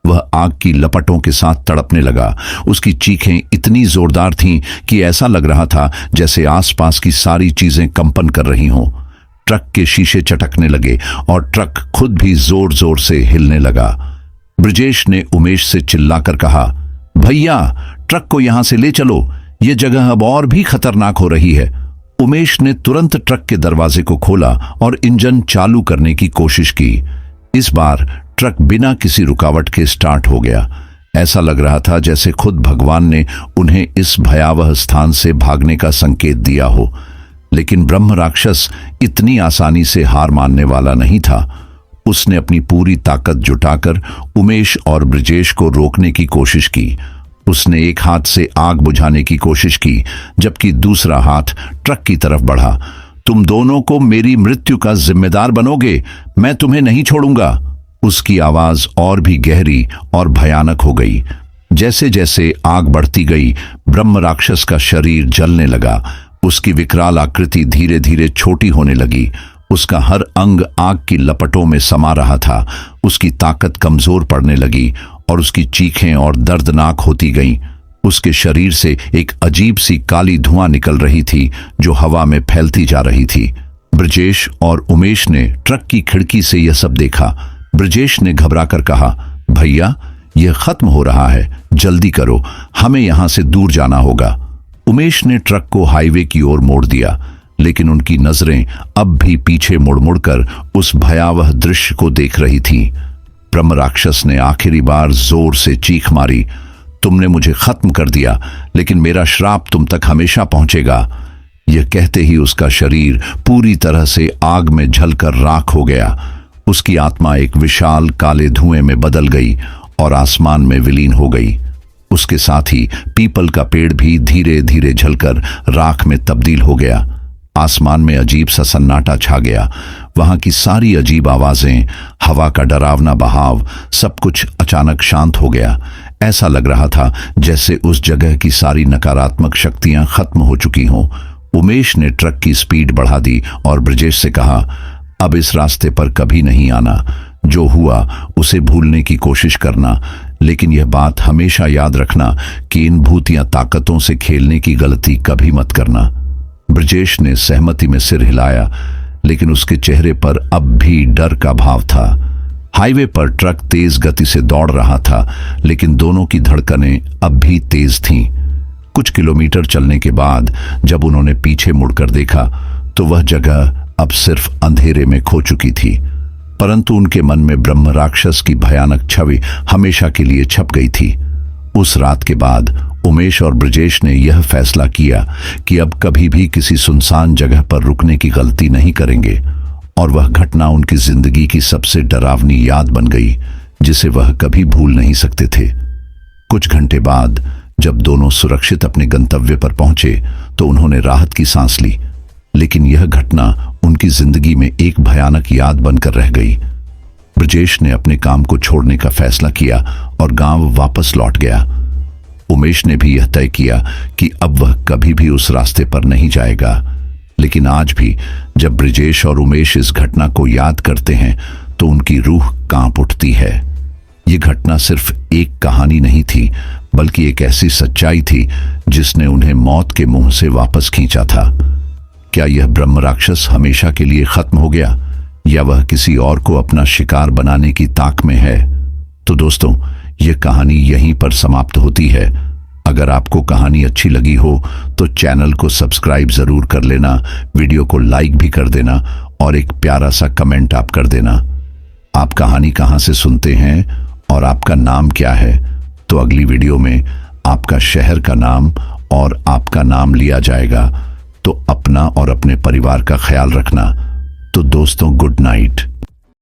S1: वह आग की लपटों के साथ तड़पने लगा। उसकी चीखें इतनी जोरदार थीं कि ऐसा लग रहा था जैसे आसपास की सारी चीजें कंपन कर रही हों। ट्रक के शीशे चटकने लगे और ट्रक खुद भी जोर जोर से हिलने लगा। ब्रजेश ने उमेश से चिल्लाकर कहा, भैया ट्रक को यहां से ले चलो, यह जगह अब और भी खतरनाक हो रही है। उमेश ने तुरंत ट्रक के दरवाजे को खोला और इंजन चालू करने की कोशिश की। इस बार ट्रक बिना किसी रुकावट के स्टार्ट हो गया। ऐसा लग रहा था जैसे खुद भगवान ने उन्हें इस भयावह स्थान से भागने का संकेत दिया हो। लेकिन ब्रह्म राक्षस इतनी आसानी से हार मानने वाला नहीं था। उसने अपनी पूरी ताकत जुटाकर उमेश और ब्रजेश को रोकने की कोशिश की। उसने एक हाथ से आग बुझाने की कोशिश की, जबकि दूसरा हाथ ट्रक की तरफ बढ़ा। तुम दोनों को मेरी मृत्यु का जिम्मेदार बनोगे, मैं तुम्हें नहीं छोड़ूंगा। उसकी आवाज और भी गहरी और भयानक हो गई। जैसे जैसे आग बढ़ती गई, ब्रह्म राक्षस का शरीर जलने लगा। उसकी विकराल आकृति धीरे धीरे छोटी होने लगी। उसका हर अंग आग की लपटों में समा रहा था। उसकी ताकत कमजोर पड़ने लगी और उसकी चीखें और दर्दनाक होती गईं। उसके शरीर से एक अजीब सी काली धुआं निकल रही थी जो हवा में फैलती जा रही थी। ब्रजेश और उमेश ने ट्रक की खिड़की से यह सब देखा। ब्रजेश ने घबराकर कहा, भैया यह खत्म हो रहा है, जल्दी करो, हमें यहां से दूर जाना होगा। उमेश ने ट्रक को हाईवे की ओर मोड़ दिया, लेकिन उनकी नजरें अब भी पीछे मुड़ मुड़कर उस भयावह दृश्य को देख रही थीं। ब्रह्म राक्षस ने आखिरी बार जोर से चीख मारी, तुमने मुझे खत्म कर दिया, लेकिन मेरा श्राप तुम तक हमेशा पहुंचेगा। यह कहते ही उसका शरीर पूरी तरह से आग में जलकर राख हो गया। उसकी आत्मा एक विशाल काले धुएं में बदल गई और आसमान में विलीन हो गई। उसके साथ ही पीपल का पेड़ भी धीरे धीरे जलकर राख में तब्दील हो गया। आसमान में अजीब सा सन्नाटा छा गया। वहां की सारी अजीब आवाजें, हवा का डरावना बहाव, सब कुछ अचानक शांत हो गया। ऐसा लग रहा था जैसे उस जगह की सारी नकारात्मक शक्तियां खत्म हो चुकी हों। उमेश ने ट्रक की स्पीड बढ़ा दी और ब्रजेश से कहा, अब इस रास्ते पर कभी नहीं आना। जो हुआ उसे भूलने की कोशिश करना, लेकिन यह बात हमेशा याद रखना कि इन भूतिया ताकतों से खेलने की गलती कभी मत करना। ब्रजेश ने सहमति में सिर हिलाया, लेकिन उसके चेहरे पर अब भी डर का भाव था। हाईवे पर ट्रक तेज गति से दौड़ रहा था, लेकिन दोनों की धड़कनें अब भी तेज थीं। कुछ किलोमीटर चलने के बाद जब उन्होंने पीछे मुड़कर देखा तो वह जगह अब सिर्फ अंधेरे में खो चुकी थी, परंतु उनके मन में ब्रह्म राक्षस की भयानक छवि हमेशा के लिए छप गई थी। उस रात के बाद उमेश और ब्रजेश ने यह फैसला किया कि अब कभी भी किसी सुनसान जगह पर रुकने की गलती नहीं करेंगे, और वह घटना उनकी जिंदगी की सबसे डरावनी याद बन गई, जिसे वह कभी भूल नहीं सकते थे। कुछ घंटे बाद जब दोनों सुरक्षित अपने गंतव्य पर पहुंचे तो उन्होंने राहत की सांस ली, लेकिन यह घटना उनकी जिंदगी में एक भयानक याद बनकर रह गई। ब्रजेश ने अपने काम को छोड़ने का फैसला किया और गांव वापस लौट गया। उमेश ने भी यह तय किया कि अब वह कभी भी उस रास्ते पर नहीं जाएगा, लेकिन आज भी जब ब्रजेश और उमेश इस घटना को याद करते हैं तो उनकी रूह कांप उठती है। यह घटना सिर्फ एक कहानी नहीं थी, बल्कि एक ऐसी सच्चाई थी जिसने उन्हें मौत के मुंह से वापस खींचा था। क्या यह ब्रह्म राक्षस हमेशा के लिए खत्म हो गया, या वह किसी और को अपना शिकार बनाने की ताक में है? तो दोस्तों, यह कहानी यहीं पर समाप्त होती है। अगर आपको कहानी अच्छी लगी हो तो चैनल को सब्सक्राइब जरूर कर लेना, वीडियो को लाइक भी कर देना और एक प्यारा सा कमेंट आप कर देना। आप कहानी कहां से सुनते हैं और आपका नाम क्या है? तो अगली वीडियो में आपका शहर का नाम और आपका नाम लिया जाएगा। तो अपना और अपने परिवार का ख्याल रखना। तो दोस्तों, गुड नाइट।